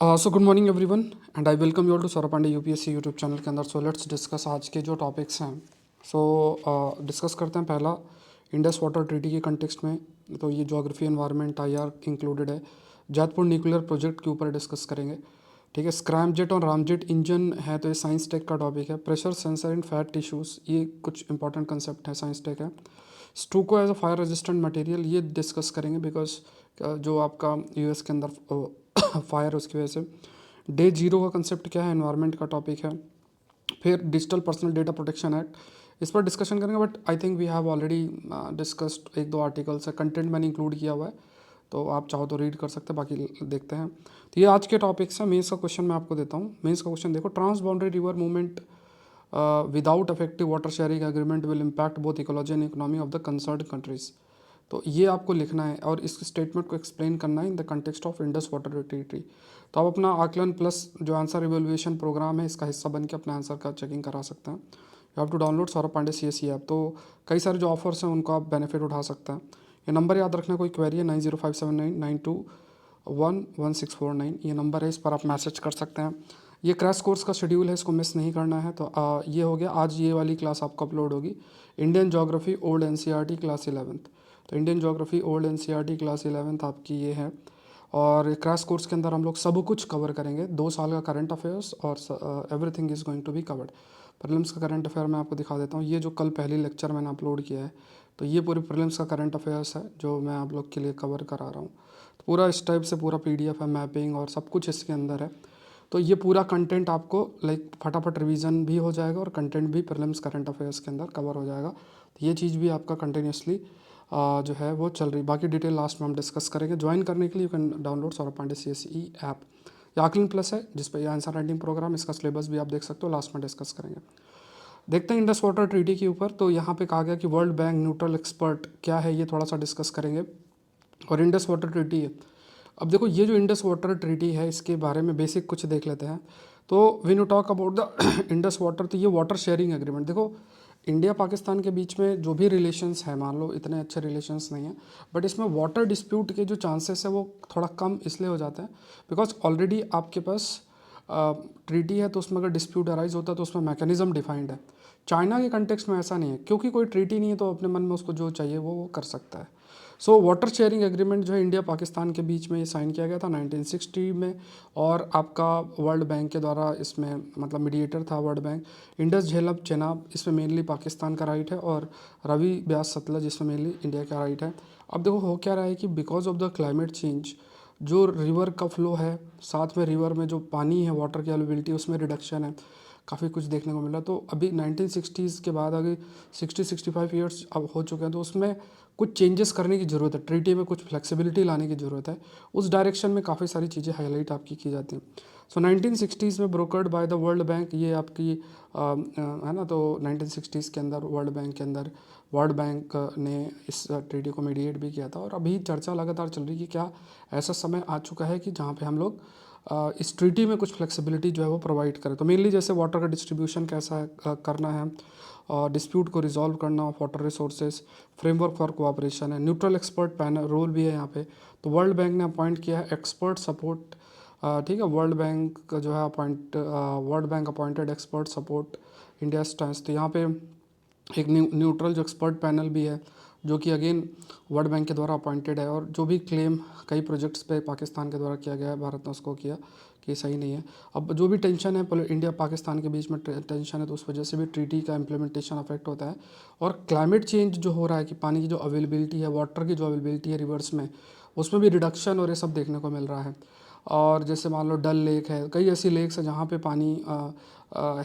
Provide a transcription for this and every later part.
So good morning everyone and I welcome you all to Saurabh Pandey UPSC YouTube channel के अंदर। So let's discuss आज के जो topics हैं। सो डिस्कस करते हैं पहला इंडस वाटर ट्रीटी के कंटेक्स्ट में। तो ये ज्योग्राफी एनवायरनमेंट आईआर इंक्लूडेड है। जैतपुर न्यूक्लियर प्रोजेक्ट के ऊपर डिस्कस करेंगे। ठीक है, स्क्रैमजेट और रामजेट इंजन है तो ये साइंस टेक का टॉपिक है। Pressure sensor in fat tissues, ये कुछ इंपॉर्टेंट कंसेप्ट है, साइंस टेक है। Stucco as a fire resistant material, ये डिस्कस करेंगे बिकॉज जो आपका यूएस के अंदर फायर है उसकी वजह से। डे जीरो का कंसेप्ट क्या है, एनवायरनमेंट का टॉपिक है। फिर digital personal data protection act, इस पर डिस्कशन करेंगे। But I think we have already discussed, एक दो आर्टिकल्स है, कंटेंट मैंने इंक्लूड किया हुआ है, तो आप चाहो तो रीड कर सकते हैं, बाकी देखते हैं। तो ये आज के टॉपिक्स हैं। मेंस का क्वेश्चन मैं आपको देता हूँ। मेंस का क्वेश्चन देखो, transboundary river movement without effective water sharing agreement will impact both ecology and economy of the concerned countries. तो ये आपको लिखना है और इस स्टेटमेंट को एक्सप्लेन करना है in the context of Indus water treaty. तो आप अपना आकलन प्लस जो आंसर इवेल्युएशन प्रोग्राम है इसका हिस्सा बन के अपने आंसर का चेकिंग करा सकते हैं। You have to download Saurabh Pandey CSE app. तो कई सारे जो ऑफर्स हैं उनको आप बेनिफिट उठा सकते हैं। ये नंबर याद रखना, कोई क्वेरी है 905799211649, ये नंबर है, इस पर आप मैसेज कर सकते हैं। ये क्रैश कोर्स का शेड्यूल है, इसको मिस नहीं करना है। तो ये हो गया, आज ये वाली क्लास आपको अपलोड होगी। Indian geography old NCERT class 11th, तो Indian geography old NCERT class 11th आपकी ये है। और क्रैश कोर्स के अंदर हम लोग सब कुछ कवर करेंगे, 2 साल का करंट अफेयर्स और everything is going to be covered. Prelims का करंट अफेयर मैं आपको दिखा देता हूँ। ये जो कल पहली लेक्चर मैंने अपलोड किया है, तो ये पूरी प्रीलिम्स का करंट अफेयर्स है जो मैं आप लोग के लिए कवर करा रहा हूँ। तो पूरा इस टाइप से पूरा PDF है, मैपिंग और सब कुछ इसके अंदर है। तो ये पूरा कंटेंट आपको लाइक फटाफट रिवीजन भी हो जाएगा और कंटेंट भी प्रीलिम्स करंट अफेयर्स के अंदर कवर हो जाएगा। तो ये चीज़ भी आपका कंटिन्यूसली जो है वो चल रही। बाकी डिटेल लास्ट में हम डिस्कस करेंगे। ज्वाइन करने के लिए you can download Saurabh Pandey CSE app. या आकलन प्लस है जिस पर ये आंसर राइटिंग प्रोग्राम, इसका सिलेबस भी आप देख सकते हो, लास्ट में डिस्कस करेंगे। देखते हैं इंडस वाटर ट्रीटी के ऊपर। तो यहाँ पे कहा गया कि वर्ल्ड बैंक न्यूट्रल एक्सपर्ट क्या है, ये थोड़ा सा डिस्कस करेंगे। और इंडस वाटर ट्रीटी है, अब देखो ये जो इंडस वाटर ट्रीटी है इसके बारे में बेसिक कुछ देख लेते हैं। तो when you talk about the Indus water, तो ये वाटर शेयरिंग एग्रीमेंट, देखो इंडिया पाकिस्तान के बीच में जो भी रिलेशंस है, मान लो इतने अच्छे रिलेशंस नहीं है, बट इसमें वाटर डिस्प्यूट के जो चांसेस है वो थोड़ा कम इसलिए हो जाते हैं बिकॉज ऑलरेडी आपके पास ट्रीटी है। तो उसमें अगर डिस्प्यूट अराइज होता है तो उसमें मैकेनिज्म डिफाइंड है। चाइना के कंटेक्स्ट में ऐसा नहीं है, क्योंकि कोई ट्रीटी नहीं है तो अपने मन में उसको जो चाहिए वो कर सकता है। सो वाटर शेयरिंग एग्रीमेंट जो है इंडिया पाकिस्तान के बीच में ये साइन किया गया था 1960 में। और आपका वर्ल्ड बैंक के द्वारा इसमें मतलब मीडिएटर था world bank. Indus Jhelum Chenab, इसमें मेनली पाकिस्तान का राइट है, और रवि ब्यास सतलज इसमें मेनली इंडिया का राइट है। अब देखो हो क्या रहा है कि because of the climate change जो रिवर का फ्लो है, साथ में रिवर में जो पानी है, वाटर की अवेलेबिलिटी उसमें रिडक्शन है, काफ़ी कुछ देखने को मिला। तो अभी 1960s के बाद आगे 60-65 ईयर्स अब हो चुके हैं, तो उसमें कुछ चेंजेस करने की ज़रूरत है, ट्रीटी में कुछ फ्लेक्सिबिलिटी लाने की ज़रूरत है। उस डायरेक्शन में काफ़ी सारी चीज़ें हाईलाइट आपकी की जाती हैं। सो 1960s में brokered by the world bank, ये आपकी है ना। तो 1960s के अंदर वर्ल्ड बैंक के अंदर वर्ल्ड बैंक ने इस ट्रीटी को मीडिएट भी किया था। और अभी चर्चा लगातार चल रही है कि क्या ऐसा समय आ चुका है कि जहाँ पे हम लोग इस ट्रीटी में कुछ फ्लेक्सिबिलिटी जो है वो प्रोवाइड करें। तो मेनली जैसे वाटर का डिस्ट्रीब्यूशन कैसा है करना है, डिस्प्यूट को रिजॉल्व करना of water resources, framework for cooperation है, न्यूट्रल एक्सपर्ट पैनल रोल भी है यहाँ पे। तो वर्ल्ड बैंक ने अपॉइंट किया है एक्सपर्ट सपोर्ट, ठीक है। वर्ल्ड बैंक का जो है world bank appointed expert support India stands. तो यहाँ पे एक न्यूट्रल जो एक्सपर्ट पैनल भी है जो कि अगेन वर्ल्ड बैंक के द्वारा अपॉइंटेड है। और जो भी क्लेम कई प्रोजेक्ट्स पे पाकिस्तान के द्वारा किया गया है, भारत ने उसको किया कि सही नहीं है। अब जो भी टेंशन है इंडिया पाकिस्तान के बीच में टेंशन है, तो उस वजह से भी ट्रीटी का इम्प्लीमेंटेशन अफेक्ट होता है। और क्लाइमेट चेंज जो हो रहा है कि पानी की जो अवेलेबिलिटी है, वाटर की जो अवेलेबिलिटी है रिवर्स में, उसमें भी रिडक्शन और ये सब देखने को मिल रहा है। और जैसे मान लो डल लेक है, कई ऐसी लेक्स हैं जहाँ पे पानी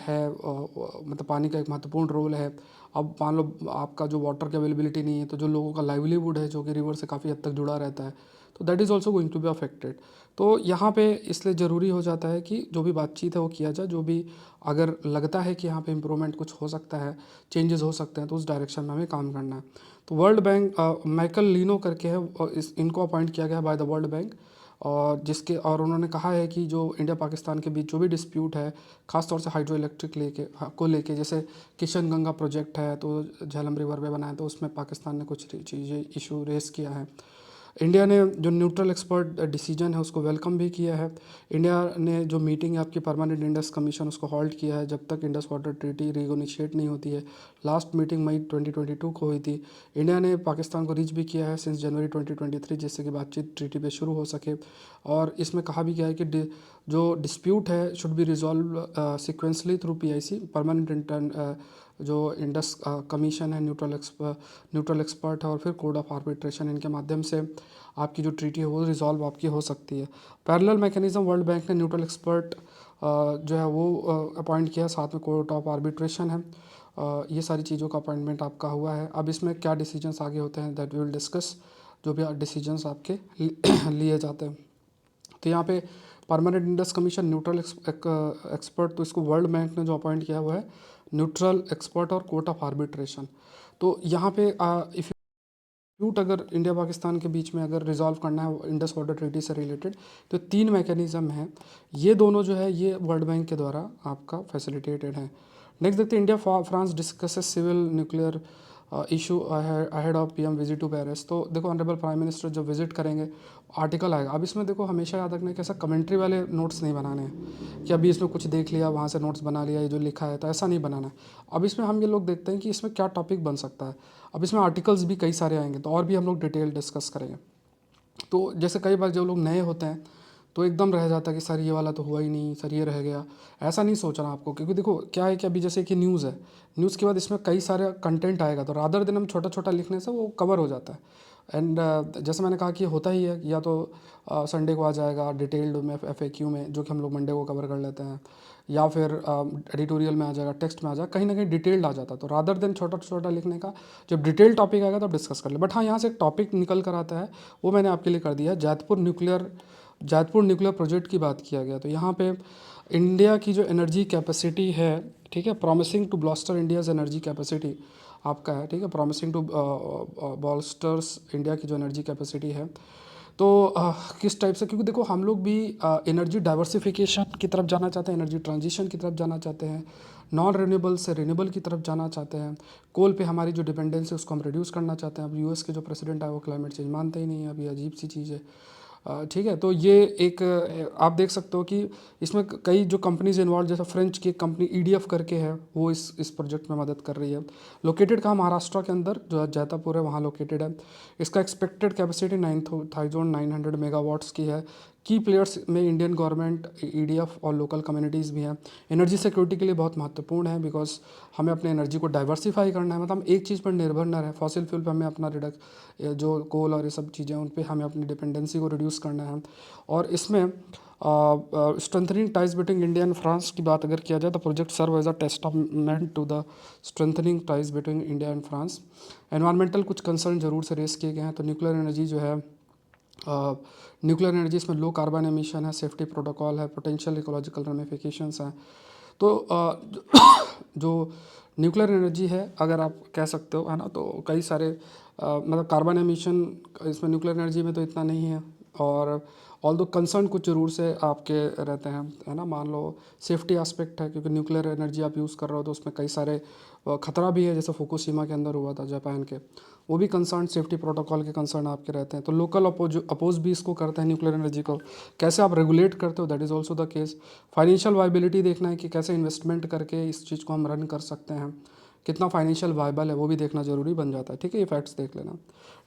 है, मतलब पानी का एक महत्वपूर्ण रोल है। अब मान लो आपका जो वाटर की अवेलेबिलिटी नहीं है, तो जो लोगों का लाइवलीहुड है जो कि रिवर से काफ़ी हद तक जुड़ा रहता है, तो that is also going to be affected. तो यहाँ पे इसलिए ज़रूरी हो जाता है कि जो भी बातचीत है वो किया जाए। जो भी अगर लगता है कि यहाँ पे इम्प्रूवमेंट कुछ हो सकता है, चेंजेस हो सकते हैं, तो उस डायरेक्शन में हमें काम करना है। तो वर्ल्ड बैंक माइकल लीनो करके है, इनको अपॉइंट किया गया बाय द वर्ल्ड बैंक। और उन्होंने कहा है कि जो इंडिया पाकिस्तान के बीच जो भी डिस्प्यूट है, ख़ासतौर से हाइड्रो इलेक्ट्रिक को लेके, जैसे किशन गंगा प्रोजेक्ट है तो झेलम रिवर पे बना है, तो उसमें पाकिस्तान ने कुछ चीज़ें इशू रेस किया है। इंडिया ने जो न्यूट्रल एक्सपर्ट डिसीजन है उसको वेलकम भी किया है। इंडिया ने जो मीटिंग है आपकी परमानेंट इंडस कमीशन उसको हॉल्ट किया है जब तक इंडस वाटर ट्रीटी रीगोनिशिएट नहीं होती है। लास्ट मीटिंग मई 2022 को हुई थी। इंडिया ने पाकिस्तान को रीच भी किया है सिंस जनवरी 2023, जिससे कि बातचीत ट्रीटी पे शुरू हो सके। और इसमें कहा भी गया है कि जो डिस्प्यूट है should be resolve sequentially through PIC, permanent intern जो इंडस कमीशन है, न्यूट्रल एक्सपर्ट है, और फिर कोड ऑफ आर्बिट्रेशन, इनके माध्यम से आपकी जो ट्रीटी है वो रिजॉल्व आपकी हो सकती है। पैरेलल मैकेनिज्म वर्ल्ड बैंक ने न्यूट्रल एक्सपर्ट जो है वो अपॉइंट किया, साथ में कोर्ट ऑफ आर्बिट्रेशन है। ये सारी चीज़ों का अपॉइंटमेंट आपका हुआ है। अब इसमें क्या डिसीजंस आगे होते हैं दैट वी विल डिस्कस, जो भी डिसीजंस आपके लिए जाते हैं। तो यहाँ पे permanent Indus commission neutral expert, तो इसको वर्ल्ड बैंक ने जो अपॉइंट किया हुआ है न्यूट्रल एक्सपर्ट और कोर्ट ऑफ आर्बिट्रेशन। तो यहाँ पे इफ डिस्प्यूट अगर इंडिया पाकिस्तान के बीच में अगर रिजॉल्व करना है इंडस वाटर ट्रीटी से रिलेटेड, तो 3 मैकेनिज़्म हैं। ये दोनों जो है ये वर्ल्ड बैंक के द्वारा आपका फैसिलिटेटेड है। नेक्स्ट देखते हैं, India France discusses civil nuclear issue ahead of PM visit to Paris. तो देखो ऑनरेबल प्राइम मिनिस्टर जब विजिट करेंगे आर्टिकल आएगा। अब इसमें देखो हमेशा याद रखना है कि ऐसा कमेंट्री वाले नोट्स नहीं बनाने हैं कि अभी इसमें कुछ देख लिया वहाँ से नोट्स बना लिया, ये जो लिखा है, तो ऐसा नहीं बनाना है। अब इसमें हम ये लोग देखते हैं कि इसमें क्या टॉपिक बन सकता है। अब इसमें आर्टिकल्स भी कई सारे आएंगे तो और भी हम लोग डिटेल डिस्कस करेंगे। तो जैसे कई बार जो लोग नए होते हैं तो एकदम रह जाता है कि सर ये वाला तो हुआ ही नहीं, सर ये रह गया। ऐसा नहीं सोचना आपको, क्योंकि देखो क्या है कि अभी जैसे कि न्यूज़ है, न्यूज़ के बाद इसमें कई सारे कंटेंट आएगा, तो रादर दिन हम छोटा छोटा लिखने से वो कवर हो जाता है। एंड जैसे मैंने कहा कि होता ही है, या तो संडे को आ जाएगा डिटेल्ड में FAQ में, जो कि हम लोग मंडे को कवर कर लेते हैं, या फिर एडिटोरियल में आ जाएगा, टेक्स्ट में आ जाएगा, कहीं ना कहीं डिटेल्ड आ जाता है। तो रादर दिन छोटा छोटा लिखने का, जब डिटेल टॉपिक आएगा तब डिस्कस कर ले। बट हाँ, यहाँ से एक टॉपिक निकल कर आता है, वो मैंने आपके लिए कर दिया है। जैतपुर न्यूक्लियर प्रोजेक्ट की बात किया गया। तो यहाँ पे इंडिया की जो एनर्जी कैपेसिटी है, ठीक है, promising to bolster India's energy capacity आपका है, ठीक है, प्रॉमिसिंग टू बॉल्स्टर्स इंडिया की जो एनर्जी कैपेसिटी है। तो किस टाइप से, क्योंकि देखो हम लोग भी एनर्जी डाइवर्सिफिकेशन की तरफ जाना चाहते हैं, एनर्जी ट्रांजिशन की तरफ जाना चाहते हैं, नॉन रिन्यूएबल से रिन्यूएबल की तरफ जाना चाहते हैं। कोल पे हमारी जो डिपेंडेंस है उसको हम रिड्यूस करना चाहते हैं। अब US के जो प्रेसिडेंट है वो क्लाइमेट चेंज मानते ही नहीं है, अभी अजीब सी चीज़ है। ठीक है, तो ये एक आप देख सकते हो कि इसमें कई जो कंपनीज इन्वॉल्व, जैसे फ्रेंच की एक कंपनी EDF करके है, वो इस प्रोजेक्ट में मदद कर रही है। लोकेटेड कहाँ, महाराष्ट्र के अंदर जो जैतापुर है वहाँ लोकेटेड है। इसका एक्सपेक्टेड कैपेसिटी 9,900 मेगावाट्स की है। की प्लेयर्स में इंडियन गवर्नमेंट, EDF और लोकल कम्युनिटीज़ भी हैं। एनर्जी सिक्योरिटी के लिए बहुत महत्वपूर्ण है, बिकॉज हमें अपने एनर्जी को डाइवर्सिफाई करना है, मतलब हम एक चीज़ पर निर्भर न रहे। फॉसिल फ्यूल पर हमें अपना जो कोल और ये सब चीज़ें उन पे हमें अपनी डिपेंडेंसी को रिड्यूस करना है। और इसमें strengthening ties between India and France की बात अगर किया जाए तो project serve as a testament to the strengthening ties between India and France. Environmental कुछ कंसर्न जरूर से रेस किए गए हैं। तो न्यूक्लियर एनर्जी जो है, न्यूक्लियर एनर्जी इसमें लो कार्बन एमिशन है, सेफ्टी प्रोटोकॉल है, पोटेंशियल इकोलॉजिकल रेमिफिकेशंस हैं। तो जो न्यूक्लियर एनर्जी है अगर आप कह सकते हो, है ना, तो कई सारे मतलब कार्बन एमिशन इसमें न्यूक्लियर एनर्जी में तो इतना नहीं है। और ऑल दो कंसर्न कुछ जरूर से आपके रहते हैं, है ना। मान लो सेफ्टी एस्पेक्ट है, क्योंकि न्यूक्लियर एनर्जी आप यूज़ कर रहे हो तो उसमें कई सारे खतरा भी है, जैसे फुकुशिमा के अंदर हुआ था जापान के, वो भी कंसर्न, सेफ्टी प्रोटोकॉल के कंसर्न आपके रहते हैं। तो लोकल अपोज भी इसको करते हैं न्यूक्लियर एनर्जी को, कैसे आप रेगुलेट करते हो, that is also the case. Financial viability देखना है कि कैसे इन्वेस्टमेंट करके इस चीज़ को हम रन कर सकते हैं, कितना फाइनेंशियल वाइबल है वो भी देखना जरूरी बन जाता है, ठीक है। ये फैक्ट्स देख लेना।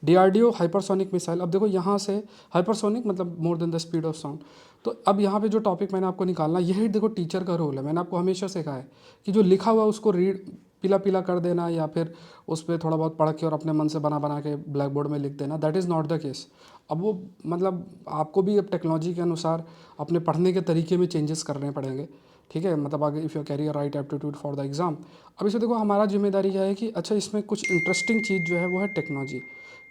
DRDO हाइपरसोनिक मिसाइल, अब देखो यहाँ से हाइपरसोनिक मतलब more than the speed of sound. तो अब यहाँ पे जो टॉपिक मैंने आपको निकालना, यही देखो टीचर का रोल है। मैंने आपको हमेशा से कहा है कि जो लिखा हुआ है उसको रीड पीला पीला कर देना, या फिर उस पर थोड़ा बहुत पढ़ के और अपने मन से बना बना के ब्लैक बोर्ड में लिख देना, that is not the case. अब वो मतलब आपको भी अब टेक्नोलॉजी के अनुसार अपने पढ़ने के तरीके में चेंजेस करने पड़ेंगे, ठीक है। मतलब आगे if you carry right aptitude for the exam. अब इसे देखो हमारा जिम्मेदारी क्या है कि अच्छा इसमें कुछ इंटरेस्टिंग चीज़ जो है वो है टेक्नोलॉजी,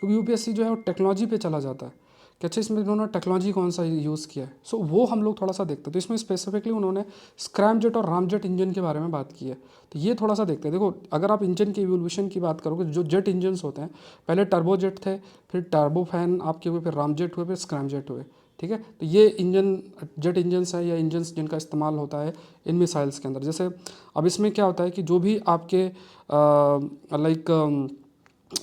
क्योंकि UPSC जो है वो टेक्नोलॉजी पे चला जाता है कि अच्छा इसमें इन्होंने टेक्नोलॉजी कौन सा यूज़ किया है। सो वो हम लोग थोड़ा सा देखते हैं। तो इसमें स्पेसिफिकली उन्होंने स्क्रैमजेट और रामजेट इंजन के बारे में बात की है, तो ये थोड़ा सा देखते हैं। देखो अगर आप इंजन की इवोल्यूशन की बात करोगे, जो जेट इंजन्स होते हैं, पहले टर्बोजेट थे, फिर टर्बोफैन आपके हुए, फिर रामजेट हुए, फिर स्क्रैमजेट हुए, ठीक है। तो ये इंजन जेट इंजन्स हैं या इंजन्स जिनका इस्तेमाल होता है इन मिसाइल्स के अंदर। जैसे अब इसमें क्या होता है कि जो भी आपके लाइक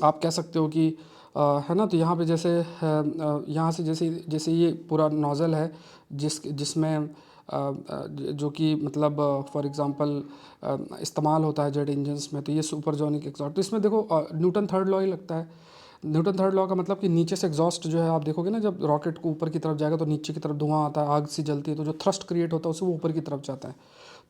आप कह सकते हो कि है ना। तो यहाँ पे जैसे यहाँ से जैसे जैसे ये पूरा नोज़ल है जिसमें जो कि मतलब फॉर एग्जांपल इस्तेमाल होता है जेट इंजन्स में, तो ये सुपरसोनिक एग्जॉस्ट। तो इसमें देखो न्यूटन थर्ड लॉ ही लगता है। न्यूटन थर्ड लॉ का मतलब कि नीचे से एग्जॉस्ट जो है, आप देखोगे ना जब रॉकेट को ऊपर की तरफ जाएगा तो नीचे की तरफ धुआं आता है, आग सी जलती है, तो जो थ्रस्ट क्रिएट होता है उससे वो ऊपर की तरफ जाता है।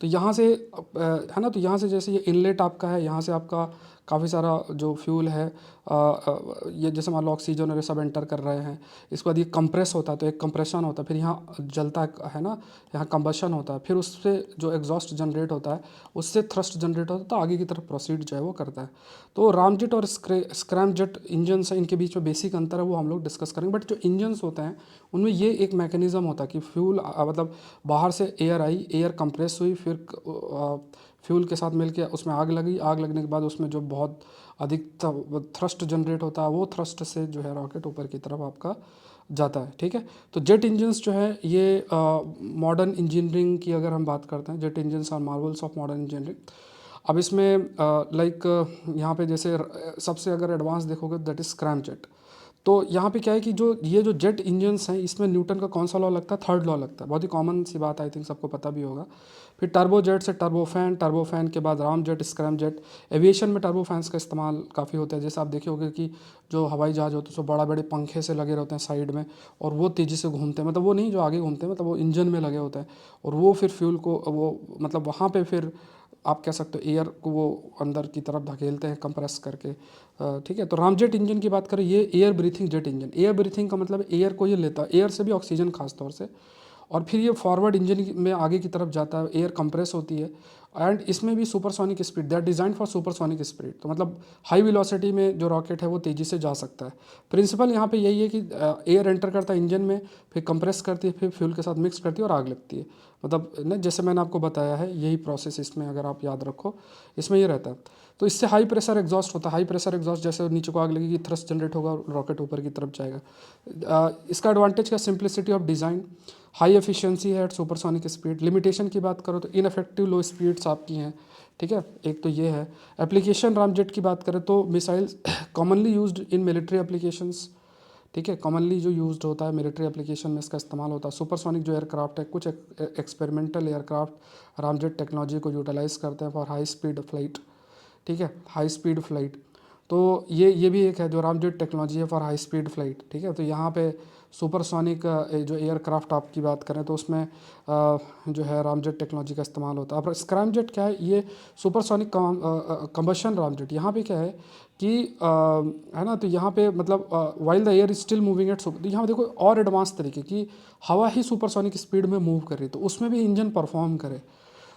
तो यहाँ से है ना, तो यहाँ से जैसे ये इनलेट आपका है, यहाँ से आपका काफ़ी सारा जो फ्यूल है ये जैसे मान लो ऑक्सीजन और ये सब एंटर कर रहे हैं। इसके बाद ये कंप्रेस होता है, तो एक कंप्रेशन होता है, फिर यहाँ जलता है ना, यहाँ कंबशन होता है, फिर उससे जो एग्जॉस्ट जनरेट होता है उससे थ्रस्ट जनरेट होता है, तो आगे की तरफ प्रोसीड जो है वो करता है। तो रामजेट और स्क्रैमजेट इंजन है, इनके बीच में बेसिक अंतर है वो हम लोग डिस्कस करेंगे। बट जो इंजन्स होते हैं उनमें ये एक मैकेनिज़्म होता है कि फ्यूल मतलब बाहर से एयर आई, एयर कंप्रेस हुई, फिर फ्यूल के साथ मिलके उसमें आग लगी, आग लगने के बाद उसमें जो बहुत अधिक थ्रस्ट जनरेट होता है, वो थ्रस्ट से जो है रॉकेट ऊपर की तरफ आपका जाता है। ठीक है, तो जेट इंजन्स जो है ये मॉडर्न इंजीनियरिंग की अगर हम बात करते हैं, jet engines are marvels of modern engineering. अब इसमें लाइक यहाँ पे जैसे सबसे अगर एडवांस देखोगे दैट इज स्क्रैमजेट। तो यहाँ पे क्या है कि जो ये जो जेट इंजन्स हैं इसमें न्यूटन का कौन सा लॉ लगता है, थर्ड लॉ लगता है। बहुत ही कॉमन सी बात, आई थिंक सबको पता भी होगा। फिर टर्बोजेट से टर्बोफैन, टर्बोफैन के बाद रामजेट, स्क्रैमजेट। एविएशन में टर्बोफैन्स का इस्तेमाल काफ़ी होता है। जैसे आप देखे होंगे कि जो हवाई जहाज़ होते हैं उसमें बड़ा बड़े पंखे से लगे रहते हैं साइड में, और वो तेज़ी से घूमते हैं, मतलब वो नहीं जो आगे घूमते हैं, मतलब वो इंजन में लगे होते हैं, और वो फिर फ्यूल को वो मतलब वहाँ पे फिर आप कह सकते हो एयर को वो अंदर की तरफ धकेलते हैं कंप्रेस करके। ठीक है, तो रामजेट इंजन की बात करें, ये air breathing jet engine. Air breathing का मतलब एयर को ये लेता है, एयर से भी ऑक्सीजन खास तौर से, और फिर ये फॉरवर्ड इंजन में आगे की तरफ जाता है, एयर कंप्रेस होती है, एंड इसमें भी supersonic speed, that design for supersonic speed. तो मतलब हाई वेलोसिटी में जो रॉकेट है वो तेज़ी से जा सकता है। प्रिंसिपल यहाँ पे यही है कि एयर एंटर करता है इंजन में, फिर कंप्रेस करती है, फिर फ्यूल के साथ मिक्स करती है और आग लगती है। मतलब ना जैसे मैंने आपको बताया है यही प्रोसेस इसमें अगर आप याद रखो इसमें ये रहता है। तो इससे हाई प्रेशर एग्जॉस्ट होता है। हाई प्रेशर एग्जॉस्ट जैसे नीचे को आग लगेगी, थ्रस्ट जनरेट होगा, रॉकेट ऊपर की तरफ जाएगा। इसका एडवांटेज क्या, simplicity of design, high efficiency है एट सुपरसोनिक स्पीड। लिमिटेशन की बात करो तो इनफेक्टिव लो स्पीड्स आपकी हैं। ठीक है, एक तो ये है। एप्लीकेशन रामजेट की बात करें तो missiles commonly used in military applications. ठीक है, कॉमनली जो यूज्ड होता है मिलिट्री एप्लीकेशन में इसका इस्तेमाल होता है। सुपरसोनिक जो एयरक्राफ्ट है, कुछ एक्सपेरिमेंटल एयरक्राफ्ट रामजेट टेक्नोलॉजी को यूटिलाइज करते हैं फॉर हाई स्पीड फ्लाइट। ठीक है, हाई स्पीड फ्लाइट। तो ये भी एक है जो रामजेट टेक्नोलॉजी है फॉर हाई स्पीड फ्लाइट। ठीक है, तो यहाँ पे सुपरसोनिक जो एयरक्राफ्ट आपकी बात करें तो उसमें जो है रामजेट टेक्नोलॉजी का इस्तेमाल होता है। अब स्क्रैमजेट क्या है, ये सुपरसोनिक कंबशन रामजेट। यहाँ पे क्या है कि है ना, तो यहाँ पे मतलब while the air is still moving at super, तो यहाँ देखो और एडवांस तरीके की हवा ही सुपरसोनिक स्पीड में मूव कर रही है, तो उसमें भी इंजन परफॉर्म करे।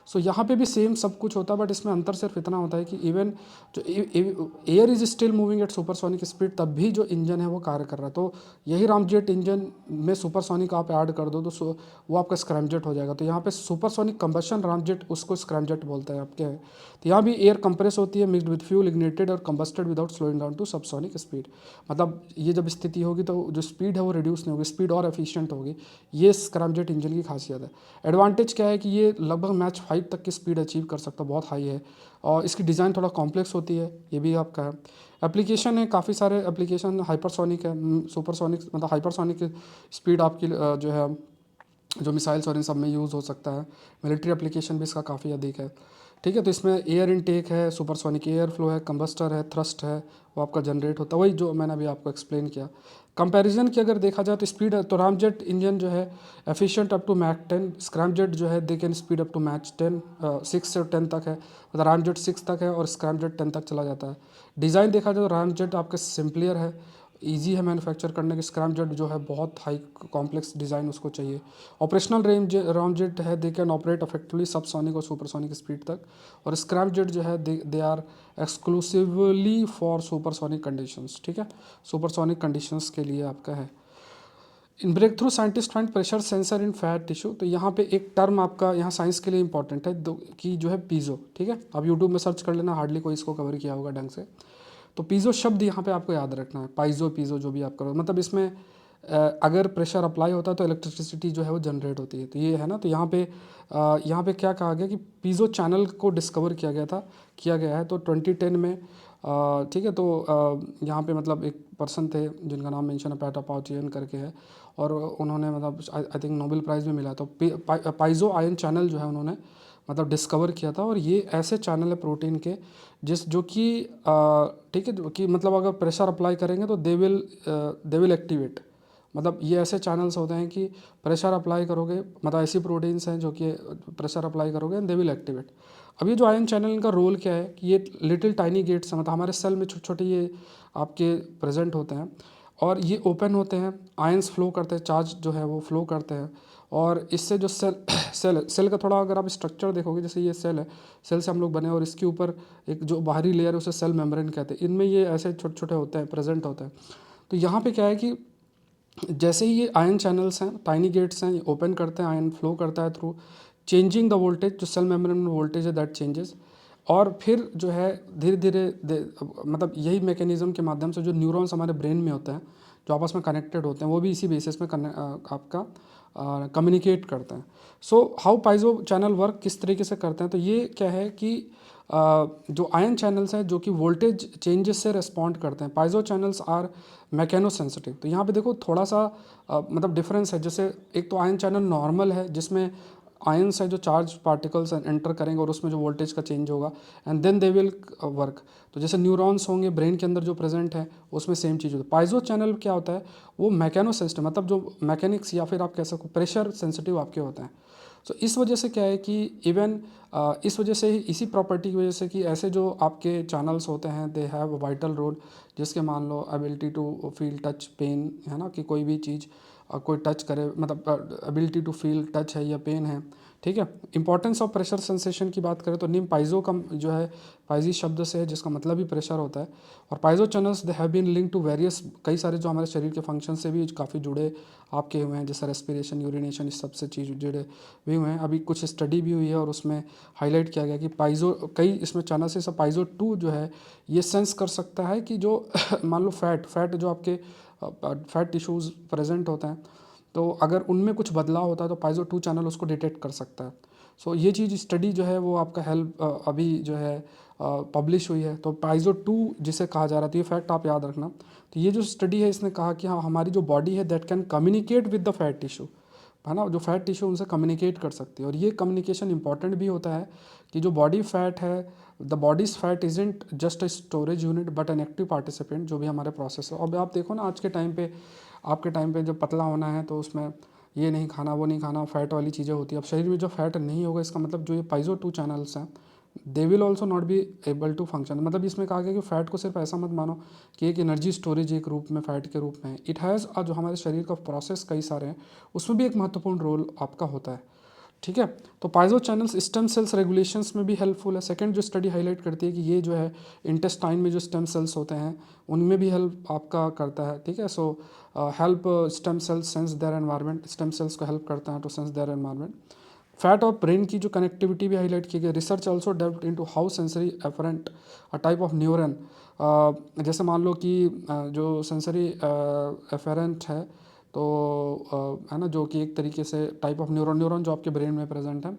सो यहाँ पे भी सेम सब कुछ होता है, बट इसमें अंतर सिर्फ इतना होता है कि इवन जो air is still moving at supersonic speed, तब भी जो इंजन है वो कार्य कर रहा है। तो यही रामजेट इंजन में सुपरसोनिक आप ऐड कर दो तो वो आपका स्क्रैमजेट हो जाएगा। तो यहाँ पे सुपरसोनिक कंबशन रामजेट, उसको स्क्रैमजेट बोलते हैं आपके। तो यहाँ भी एयर कंप्रेस होती है, मिक्सड विद फ्यूल, इग्निटेड और combusted without slowing down to subsonic speed. मतलब ये जब स्थिति होगी तो जो स्पीड है वो रिड्यूस नहीं होगी, स्पीड और एफिशिएंट होगी। ये स्क्रैमजेट इंजन की खासियत है। एडवांटेज क्या है कि ये लगभग मैच 5 तक की स्पीड अचीव कर सकता है, बहुत हाई है, और इसकी डिज़ाइन थोड़ा कॉम्प्लेक्स होती है, ये भी आपका है। एप्लीकेशन है, काफ़ी सारे एप्लीकेशन, हाइपरसोनिक है, सुपरसोनिक मतलब हाइपरसोनिक स्पीड आपकी जो है जो मिसाइल्स और इन सब में यूज़ हो सकता है। मिलिट्री एप्लीकेशन भी इसका काफ़ी अधिक है। ठीक है, तो इसमें एयर इनटेक है, सुपरसोनिक एयर फ्लो है, कंबस्टर है, थ्रस्ट है, वो आपका जनरेट होता है, वही जो मैंने अभी आपको एक्सप्लेन किया। कंपैरिजन की अगर देखा जाए तो स्पीड, तो रामजेट इंजन जो है efficient up to Mach 10, scramjet जो है they can speed up to Mach 10, 6 से 10 तक है, मतलब रामजेट 6 तक है और स्क्रैमजेट 10 तक चला जाता है। डिज़ाइन देखा जाए तो रामजेट आपके सिंपलियर है, इजी है मैन्युफैक्चर करने के। स्क्रैमजेट जो है बहुत हाई कॉम्प्लेक्स डिज़ाइन उसको चाहिए। ऑपरेशनल रेंज रामजेट है they can operate effectively subsonic और सुपरसोनिक स्पीड तक, और स्क्रैमजेट जो है they are exclusively for supersonic conditions. ठीक है, सुपरसोनिक कंडीशंस के लिए आपका है। In breakthrough scientists find pressure sensor in fat tissue. तो यहाँ पे एक टर्म आपका यहाँ साइंस के लिए इंपॉर्टेंट है कि जो है पीजो। ठीक है, आप यूट्यूब में सर्च कर लेना, हार्डली कोई इसको कवर किया होगा ढंग से। तो पीजो शब्द यहाँ पे आपको याद रखना है, पाइजो पीजो जो भी आप करो, मतलब इसमें अगर प्रेशर अप्लाई होता है तो इलेक्ट्रिसिटी जो है वो जनरेट होती है। तो ये है ना, तो यहाँ पे क्या कहा गया कि पीजो चैनल को डिस्कवर किया गया है। तो 2010 में ठीक है। तो यहाँ पे मतलब एक पर्सन थे जिनका नाम मेंशन है, पैटापाउचियन करके है, और उन्होंने मतलब आई थिंक नोबेल प्राइज़ भी मिला। तो पाइजो आयन चैनल जो है उन्होंने मतलब डिस्कवर किया था, और ये ऐसे चैनल है प्रोटीन के जो कि ठीक है, जो कि मतलब अगर प्रेशर अप्लाई करेंगे तो दे विल एक्टिवेट। मतलब ये ऐसे चैनल्स होते हैं कि प्रेशर अप्लाई करोगे, मतलब ऐसी प्रोटीन्स हैं जो कि प्रेशर अप्लाई करोगे एंड दे विल एक्टिवेट। अब ये जो आयन चैनल, इनका रोल क्या है कि ये लिटिल टाइनी गेट्स हैं, मतलब हमारे सेल में छोटे छोटे ये आपके प्रेजेंट होते हैं, और ये ओपन होते हैं, आयंस फ्लो करते हैं, चार्ज जो है वो फ्लो करते हैं, और इससे जो सेल का थोड़ा अगर आप स्ट्रक्चर देखोगे, जैसे ये सेल है, सेल से हम लोग बने, और इसके ऊपर एक जो बाहरी लेयर है उसे सेल मेम्ब्रेन कहते हैं। इनमें ये ऐसे छोटे छोटे होते हैं, प्रेजेंट होते हैं। तो यहाँ पे क्या है कि जैसे ही ये आयन चैनल्स हैं, टाइनी गेट्स हैं, ये ओपन करते हैं, आयन फ्लो करता है थ्रू, चेंजिंग द वोल्टेज, जो सेल मेम्ब्रेन में वोल्टेज है दैट चेंजेस, और फिर जो है धीरे धीरे मतलब यही मैकेनिज्म के माध्यम से जो न्यूरॉन्स हमारे ब्रेन में होते हैं, जो आपस में कनेक्टेड होते हैं, वो भी इसी बेसिस में आपका कम्युनिकेट करते हैं। सो हाउ पाइजो चैनल वर्क, किस तरीके से करते हैं, तो ये क्या है कि जो आयन चैनल्स हैं जो कि वोल्टेज चेंजेस से रिस्पॉन्ड करते हैं, पाइजो चैनल्स आर मैकेनो सेंसिटिव। तो यहाँ पे देखो थोड़ा सा मतलब डिफरेंस है। जैसे एक तो आयन चैनल नॉर्मल है, जिसमें आयंस है जो चार्ज पार्टिकल्स एंटर करेंगे और उसमें जो वोल्टेज का चेंज होगा, and then they will work. तो जैसे न्यूरॉन्स होंगे ब्रेन के अंदर जो प्रेजेंट है, उसमें सेम चीज़ होती है। पाइजो चैनल क्या होता है, वो मैकेनो सेंसिटिव, मतलब जो मैकेनिक्स या फिर आप कह सको प्रेशर सेंसिटिव आपके होते हैं। सो इस वजह से क्या है कि इवन इस वजह से इसी प्रॉपर्टी की वजह से कि ऐसे जो आपके चैनल्स होते हैं, दे हैव वाइटल रोल, जिसके मान लो ability to feel touch pain, है ना, कि कोई भी चीज़ कोई टच करे, मतलब एबिलिटी टू फील टच है या पेन है, ठीक है। इंपॉर्टेंस ऑफ प्रेशर सेंसेशन की बात करें तो निम पाइजो का जो है पाइजी शब्द से है, जिसका मतलब ही प्रेशर होता है। और piezo channels they have been link to various, कई सारे जो हमारे शरीर के फंक्शन से भी काफ़ी जुड़े आपके हुए हैं, जैसे रेस्पिरेशन, यूरिनेशन, इस सब से चीज़ जुड़े भी हुए हैं। अभी कुछ स्टडी भी हुई है और उसमें हाईलाइट किया गया कि पाइजो कई इसमें चैनल से सब पाइजो 2 जो है ये सेंस कर सकता है कि जो मान लो फैट जो आपके फैट टिश्यूज़ प्रेजेंट होते हैं, तो अगर उनमें कुछ बदलाव होता है तो पाइजो 2 चैनल उसको डिटेक्ट कर सकता है। सो ये चीज़ स्टडी जो है वो आपका हेल्प अभी जो है पब्लिश हुई है। तो पाइजो 2 जिसे कहा जा रहा था, ये फैक्ट आप याद रखना। तो ये जो स्टडी है इसने कहा कि हाँ, हमारी जो बॉडी है that can communicate with the fat tissue, है ना, जो फैट टिश्यू उनसे कम्युनिकेट कर सकती है। और ये कम्युनिकेशन इंपॉर्टेंट भी होता है कि जो बॉडी फैट है, the bodies fat isn't just a storage unit but an active participant, जो भी हमारे प्रोसेस है। अब आप देखो ना, आज के टाइम पे, आपके टाइम पे जब पतला होना है तो उसमें ये नहीं खाना, वो नहीं खाना, फैट वाली चीज़ें होती है। अब शरीर में जो फैट नहीं होगा, इसका मतलब जो ये पाइजो 2 चैनल्स हैं, they will also not be able to function. मतलब इसमें कहा गया कि फैट को सिर्फ ऐसा मत मानो कि एक एनर्जी स्टोरेज एक रूप में, फैट के रूप में, इट हैज़ जो हमारे शरीर का प्रोसेस कई सारे हैं, उसमें भी एक महत्वपूर्ण रोल आपका होता है, ठीक है। तो पाइजो चैनल्स स्टेम सेल्स रेगुलेशंस में भी हेल्पफुल है। सेकंड जो स्टडी हाईलाइट करती है कि ये जो है इंटेस्टाइन में जो स्टेम सेल्स होते हैं उनमें भी हेल्प आपका करता है, ठीक है। So help stem cells sense their environment, stem cells को हेल्प करता है to sense their environment. Fat और ब्रेन की जो कनेक्टिविटी भी हाईलाइट की गई। Research also developed into how sensory afferent a type of neuron, जैसे मान लो कि जो सेंसरी एफरेंट है, तो है ना, जो कि एक तरीके से टाइप ऑफ न्यूरॉन जो आपके ब्रेन में प्रेजेंट है,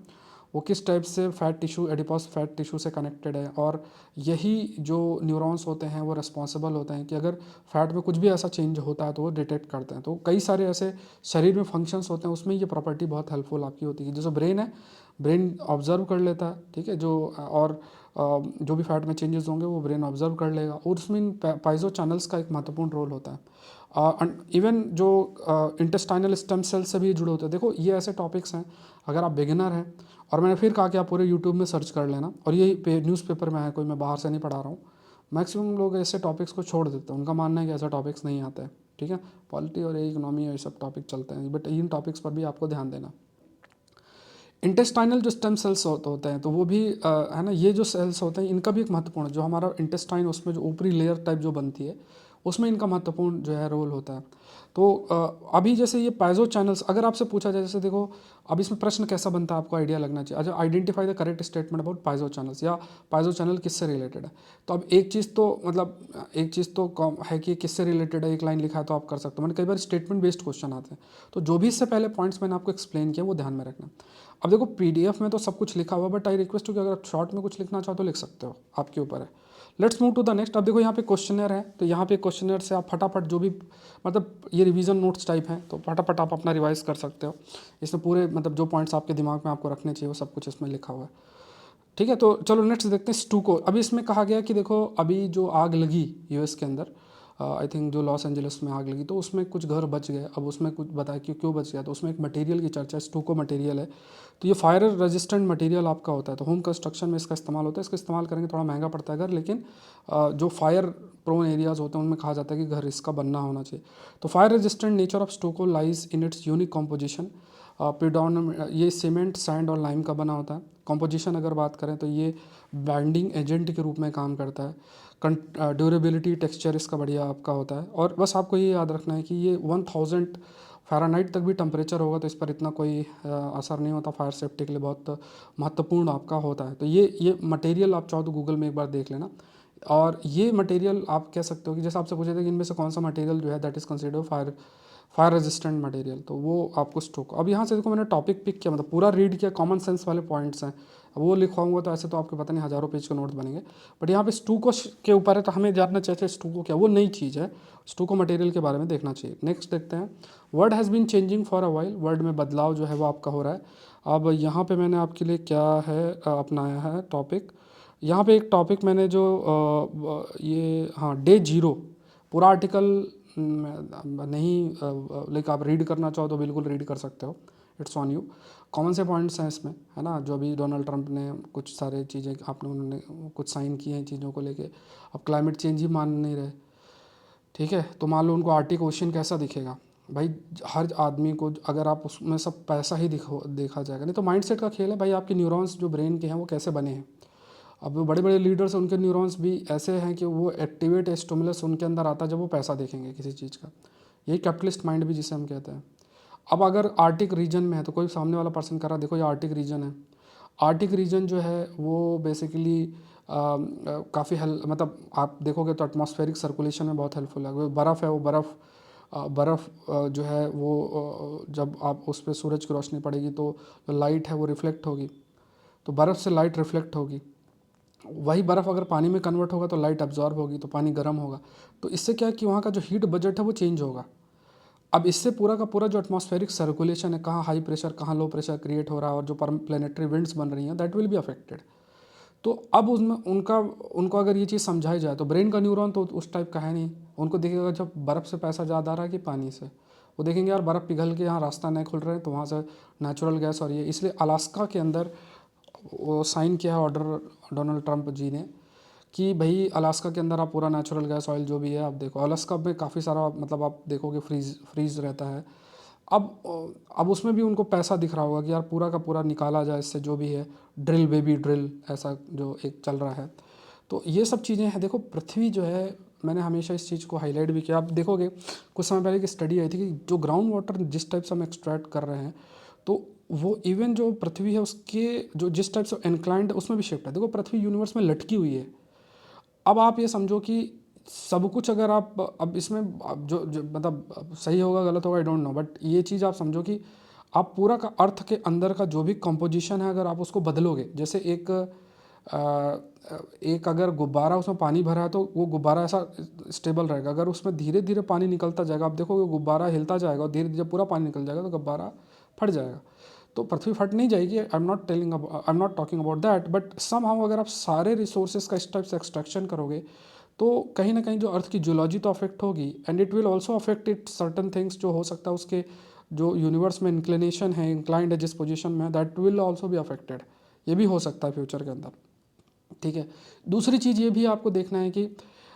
वो किस टाइप से फैट टिश्यू, एडिपॉस फैट टिश्यू से कनेक्टेड है। और यही जो न्यूरॉन्स होते हैं वो रिस्पॉन्सिबल होते हैं कि अगर फैट में कुछ भी ऐसा चेंज होता है तो वो डिटेक्ट करते हैं। तो कई सारे ऐसे शरीर में फंक्शंस होते हैं, उसमें ये प्रॉपर्टी बहुत हेल्पफुल आपकी होती है। जैसे ब्रेन है, ब्रेन ऑब्जर्व कर लेता है, ठीक है, जो और जो भी फैट में चेंजेस होंगे वो ब्रेन ऑब्जर्व कर लेगा, और उसमें इन पाइजो चैनल्स का एक महत्वपूर्ण रोल होता है। इवन जो इंटेस्टाइनल स्टेम सेल से भी जुड़े होते हैं। देखो ये ऐसे टॉपिक्स हैं, अगर आप बिगिनर हैं, और मैंने फिर कहा कि आप पूरे यूट्यूब में सर्च कर लेना, और ये न्यूज़पेपर में है, कोई मैं बाहर से नहीं पढ़ा रहा हूँ। मैक्सिमम लोग ऐसे टॉपिक्स को छोड़ देते हैं, उनका मानना है कि ऐसे टॉपिक्स नहीं आते हैं, ठीक है। पॉलिटी और इकोनॉमी और ये सब टॉपिक चलते हैं, बट इन टॉपिक्स पर भी आपको ध्यान देना। इंटेस्टाइनल जो स्टेम सेल्स होते हैं, तो वो भी है ना, ये जो सेल्स होते हैं इनका भी एक महत्वपूर्ण, जो हमारा इंटेस्टाइन उसमें जो ऊपरी लेयर टाइप जो बनती है, उसमें इनका महत्वपूर्ण जो है रोल होता है। तो अभी जैसे ये पाइजो चैनल्स अगर आपसे पूछा जाए, जैसे देखो अब इसमें प्रश्न कैसा बनता है, आपको आइडिया लगना चाहिए। अच्छा, identify the correct statement about piezo channels, या पाइजो चैनल किससे रिलेटेड है। तो अब एक चीज़ तो मतलब एक चीज़ तो है कि किससे रिलेटेड है, एक लाइन लिखा है तो आप कर सकते हो। मैंने कई बार स्टेटमेंट बेस्ड क्वेश्चन आते हैं, तो जो भी इससे पहले पॉइंट्स मैंने आपको एक्सप्लेन किया वो ध्यान में रखना। अब देखो पीडीएफ में तो सब कुछ लिखा हुआ, बट आई रिक्वेस्ट टू कि अगर आप शॉर्ट में कुछ लिखना चाहो तो लिख सकते हो, आपके ऊपर है। Let's move to the next. अब देखो यहाँ पे क्वेश्चनर है, तो यहाँ पे क्वेश्चनर से आप फटाफट जो भी मतलब ये रिवीजन नोट्स टाइप हैं, तो फटाफट आप अपना रिवाइज कर सकते हो। इसमें पूरे मतलब जो पॉइंट्स आपके दिमाग में आपको रखने चाहिए वो सब कुछ इसमें लिखा हुआ है। ठीक है, तो चलो नेक्स्ट देखते हैं स्टूको। अभी इसमें कहा गया कि देखो अभी जो आग लगी यूएस के अंदर, आई थिंक जो लॉस एंजलिस में आग लगी, तो उसमें कुछ घर बच गए। अब उसमें कुछ बताया कि क्यों बच गया, तो उसमें एक मटेरियल की चर्चा है, स्टूको मटेरियल है। तो ये फायर रेजिस्टेंट मटेरियल आपका होता है, तो होम कंस्ट्रक्शन में इसका इस्तेमाल होता है। इसका इस्तेमाल करेंगे, थोड़ा महंगा पड़ता है घर, लेकिन जो फायर प्रोन एरियाज होते हैं उनमें कहा जाता है कि घर इसका बनना होना चाहिए। तो fire resistant nature of stucco lies in its unique composition. ये सीमेंट, सैंड और लाइम का बना होता है। कॉम्पोजिशन अगर बात करें तो ये बाइंडिंग एजेंट के रूप में काम करता है। ड्यूरेबिलिटी, टेक्सचर इसका बढ़िया आपका होता है। और बस आपको ये याद रखना है कि ये 1000 फ़ारेनहाइट तक भी टेम्परेचर होगा तो इस पर इतना कोई असर नहीं होता। फायर सेफ्टी के लिए बहुत महत्वपूर्ण आपका होता है। तो ये मटेरियल आप चाहो तो गूगल में एक बार देख लेना। और ये मटेरियल आप कह सकते हो कि जैसे आपसे पूछे थे कि इनमें से कौन सा मटेरियल जो है that is considered fire resistant material, तो वो आपको स्टोक। अब यहाँ से देखो मैंने टॉपिक पिक किया, मतलब पूरा रीड किया, कॉमन सेंस वाले पॉइंट्स हैं। अब वो लिखवाऊंगा तो ऐसे तो आपके पता नहीं हज़ारों पेज के नोट बनेंगे, बट यहाँ पे स्टूको के ऊपर है तो हमें जानना चाहिए स्टूको क्या, वो नई चीज़ है। स्टूको मटेरियल के बारे में देखना चाहिए। नेक्स्ट देखते हैं, world has been changing for a while. World में बदलाव जो है वो आपका हो रहा है। अब यहाँ पे मैंने आपके लिए क्या है अपनाया है टॉपिक। यहाँ पे एक टॉपिक मैंने जो ये हाँ डे जीरो, पूरा आर्टिकल नहीं, लाइक आप रीड करना चाहो तो बिल्कुल रीड कर सकते हो, इट्स ऑन यू। कॉमन से पॉइंट्स हैं इसमें, है ना, जो अभी डोनाल्ड ट्रंप ने कुछ सारे चीज़ें आपने उन्होंने कुछ साइन किए हैं चीज़ों को लेके। अब क्लाइमेट चेंज ही मान नहीं रहे, ठीक है, तो मान लो उनको आर्टिक ओशन कैसा दिखेगा भाई। हर आदमी को अगर आप उसमें सब पैसा ही देखा जाएगा, नहीं तो माइंडसेट का खेल है भाई। आपके न्यूरॉन्स जो ब्रेन के हैं वो कैसे बने हैं। अब बड़े बड़े लीडर्स, उनके न्यूरॉन्स भी ऐसे हैं कि वो एक्टिवेट स्टिमुलस उनके अंदर आता है जब वो पैसा देखेंगे किसी चीज़ का। यही कैपिटलिस्ट माइंड भी जिसे हम कहते हैं। अब अगर आर्टिक रीजन में है तो कोई सामने वाला पर्सन कर रहा है, देखो ये आर्टिक रीजन है। आर्टिक रीजन जो है वो बेसिकली काफ़ी मतलब आप देखोगे तो एटमॉस्फेरिक सर्कुलेशन में बहुत हेल्पफुल है। वो बर्फ़ है, वो बर्फ़ जो है वो जब आप उस पर सूरज की रोशनी पड़ेगी तो जो लाइट है वो रिफ्लेक्ट होगी, तो बर्फ़ से लाइट रिफ्लेक्ट होगी। वही बर्फ़ अगर पानी में कन्वर्ट होगा तो लाइट अब्जॉर्ब होगी, तो पानी गर्म होगा। तो इससे क्या है कि वहाँ का जो हीट बजट है वो चेंज होगा। अब इससे पूरा का पूरा जो एटमॉस्फेरिक सर्कुलेशन है, कहाँ हाई प्रेशर कहाँ लो प्रेशर क्रिएट हो रहा है, और जो प्लेनेटरी विंड्स बन रही हैं दैट विल बी अफेक्टेड। तो अब उसमें उनको अगर ये चीज़ समझाई जाए तो ब्रेन का न्यूरॉन तो उस टाइप का है नहीं। उनको दिखेगा जब बर्फ़ से पैसा ज़्यादा आ रहा है कि पानी से, वो देखेंगे यार बर्फ़ पिघल के यहाँ रास्ता नहीं खुल रहा है तो वहाँ से नेचुरल गैस। और ये इसलिए अलास्का के अंदर वो साइन किया है ऑर्डर डोनाल्ड ट्रंप जी ने कि भाई अलास्का के अंदर आप पूरा नेचुरल गैस ऑयल जो भी है आप देखो। अलास्का में काफ़ी सारा मतलब आप देखोगे फ्रीज रहता है। अब उसमें भी उनको पैसा दिख रहा होगा कि यार पूरा का पूरा निकाला जाए इससे जो भी है, ड्रिल बेबी ड्रिल ऐसा जो एक चल रहा है। तो ये सब चीज़ें हैं। देखो पृथ्वी जो है, मैंने हमेशा इस चीज़ को हाईलाइट भी किया। आप देखोगे कुछ समय पहले की स्टडी आई थी कि जो ग्राउंड वाटर जिस टाइप से हम एक्सट्रैक्ट कर रहे हैं, तो वो इवन जो पृथ्वी है उसके जो जिस टाइप से इंक्लाइंड उसमें भी शिफ्ट है। देखो पृथ्वी यूनिवर्स में लटकी हुई है। अब आप ये समझो कि सब कुछ अगर आप अब इसमें जो मतलब सही होगा गलत होगा आई डोंट नो, बट ये चीज़ आप समझो कि आप पूरा का अर्थ के अंदर का जो भी कंपोजिशन है अगर आप उसको बदलोगे, जैसे एक अगर गुब्बारा उसमें पानी भरा है तो वो गुब्बारा ऐसा स्टेबल रहेगा। अगर उसमें धीरे धीरे पानी निकलता जाएगा, आप देखोगे गुब्बारा हिलता जाएगा और धीरे धीरे पूरा पानी निकल जाएगा तो गुब्बारा फट जाएगा। तो पृथ्वी फट नहीं जाएगी, I am not talking about that, but somehow अगर आप सारे रिसोर्सेज का इस टाइप से एक्सट्रैक्शन करोगे तो कहीं ना कहीं जो अर्थ की जियोलॉजी तो अफेक्ट होगी, and it will also affect it certain things. जो हो सकता है उसके जो यूनिवर्स में इंक्लिनेशन है, इंक्लाइंड है जिस पोजीशन में, that will also be affected. ये भी हो सकता है फ्यूचर के अंदर, ठीक है। दूसरी चीज़ ये भी आपको देखना है कि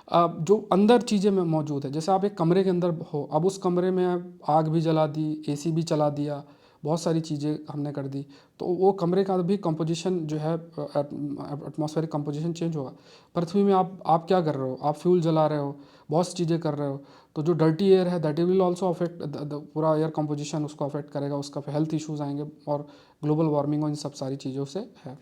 जो अंदर चीज़ें में मौजूद है, जैसे आप एक कमरे के अंदर हो, अब उस कमरे में आग भी जला दी, एसी भी चला दिया, बहुत सारी चीज़ें हमने कर दी, तो वो कमरे का भी कंपोजिशन जो है एटमॉस्फेरिक कंपोजिशन चेंज होगा। पृथ्वी में आप क्या कर रहे हो, आप फ्यूल जला रहे हो, बहुत सी चीज़ें कर रहे हो, तो जो डर्टी एयर है दैट विल ऑल्सो अफेक्ट पूरा एयर कंपोजिशन उसको अफेक्ट करेगा, उसका हेल्थ इश्यूज़ आएंगे और ग्लोबल वार्मिंग और इन सब सारी चीज़ों से है।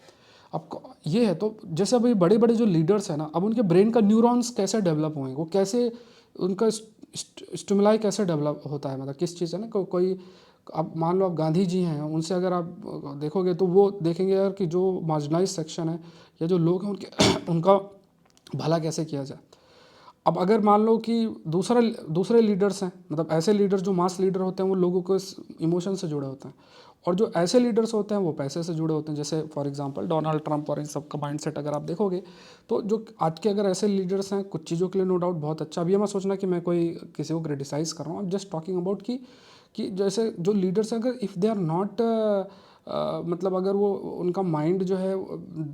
अब ये है, तो जैसे अभी बड़े बड़े जो लीडर्स हैं ना, अब उनके ब्रेन का न्यूरॉन्स कैसे डेवलप होंगे, वो कैसे उनका स्टिमुलाई कैसे डेवलप होता है, मतलब किस चीज़ है ना कोई अब मान लो आप गांधी जी हैं, उनसे अगर आप देखोगे तो वो देखेंगे यार कि जो मार्जिनलाइज सेक्शन है या जो लोग हैं उनके उनका भला कैसे किया जाए। अब अगर मान लो कि दूसरे लीडर्स हैं, मतलब ऐसे लीडर्स जो मास लीडर होते हैं वो लोगों को इस इमोशन से जुड़े होते हैं, और जो ऐसे लीडर्स होते हैं वो पैसे से जुड़े होते हैं, जैसे फॉर एग्जांपल डोनाल्ड ट्रंप और इन सब का माइंडसेट अगर आप देखोगे, तो जो आज के अगर ऐसे लीडर्स हैं कुछ चीज़ों के लिए नो डाउट बहुत अच्छा। अब ये मत सोचना कि मैं कोई किसी को क्रिटिसाइज़ कर रहा हूँ, I am just talking about कि जैसे जो लीडर्स हैं अगर इफ़ दे आर नॉट मतलब अगर वो उनका माइंड जो है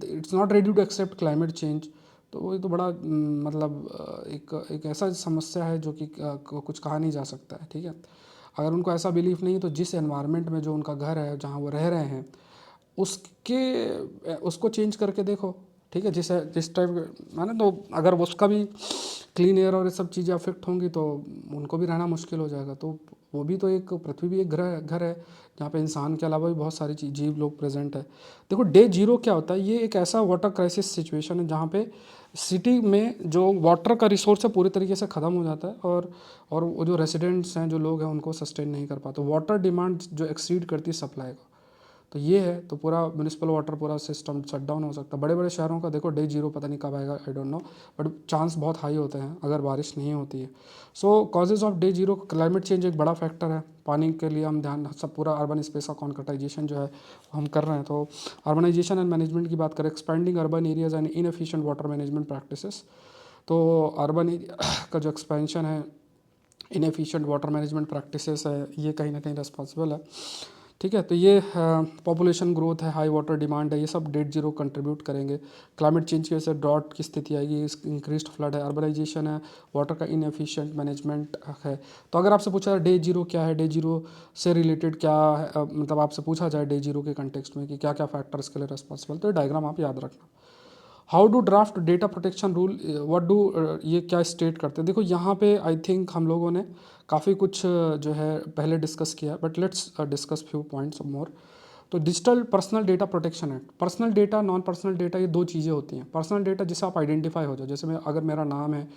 it's not ready to accept climate change, तो वो तो बड़ा मतलब एक ऐसा समस्या है जो कि कुछ कहा नहीं जा सकता है, ठीक है। अगर उनको ऐसा बिलीफ नहीं है तो जिस एनवायरनमेंट में जो उनका घर है जहाँ वो रह रहे हैं उसको चेंज करके देखो, ठीक है। जिस टाइप है ना, तो अगर उसका भी क्लीन एयर और ये सब चीज़ें अफेक्ट होंगी तो उनको भी रहना मुश्किल हो जाएगा। तो वो भी तो एक पृथ्वी भी एक घर है जहाँ पे इंसान के अलावा भी बहुत सारी जीव लोग प्रेजेंट है। देखो डे जीरो क्या होता है, ये एक ऐसा वाटर क्राइसिस सिचुएशन है जहाँ पे सिटी में जो वाटर का रिसोर्स है पूरी तरीके से ख़त्म हो जाता है, और वो जो रेसिडेंट्स हैं जो लोग हैं उनको सस्टेन नहीं कर पाते। वाटर डिमांड जो एक्सीड करती है सप्लाई को, तो ये है, तो पूरा म्यूनिसिपल वाटर पूरा सिस्टम शट डाउन हो सकता है। बड़े बड़े शहरों का देखो डे जीरो पता नहीं कब आएगा, I don't know, but chance बहुत हाई होते हैं अगर बारिश नहीं होती है। So causes of day zero, climate change एक बड़ा फैक्टर है। पानी के लिए हम ध्यान सब पूरा अर्बन स्पेस का कॉन्कटाइजेशन जो है हम कर रहे हैं। तो अर्बनाइजेशन एंड मैनेजमेंट की बात करें, expanding urban areas and inefficient water management practices. तो अर्बन एरिया का जो एक्सपेंशन है, इनएफिशिएंट वाटर मैनेजमेंट प्रैक्टिसेस है, ये कहीं ना कहीं रिस्पॉन्सिबल है, ठीक है। तो ये पॉपुलेशन ग्रोथ है, हाई वाटर डिमांड है, ये सब डेट जीरो कंट्रीब्यूट करेंगे। क्लाइमेट चेंज की वजह से ड्रॉट की स्थिति आएगी, इंक्रीज्ड फ्लड है, अर्बनाइजेशन है, वाटर का इनएफिशिएंट मैनेजमेंट है। तो अगर आपसे पूछा जाए डे जीरो क्या है, डे जीरो से रिलेटेड क्या है, मतलब आपसे पूछा जाए डे जीरो के कंटेक्स्ट में कि क्या क्या फैक्टर्स के लिए रिस्पॉन्सिबल, तो ये डायग्राम आप याद रखना। How do draft data protection rule, what do, ये क्या स्टेट करते हैं। देखो यहाँ पे आई थिंक हम लोगों ने काफ़ी कुछ जो है पहले डिस्कस किया, but let's discuss few points more. तो digital personal data protection act, personal data non personal data ये दो चीज़ें होती हैं। पर्सनल डेटा जिसे आप आइडेंटिफाई हो जाए, जैसे मैं अगर मेरा नाम है,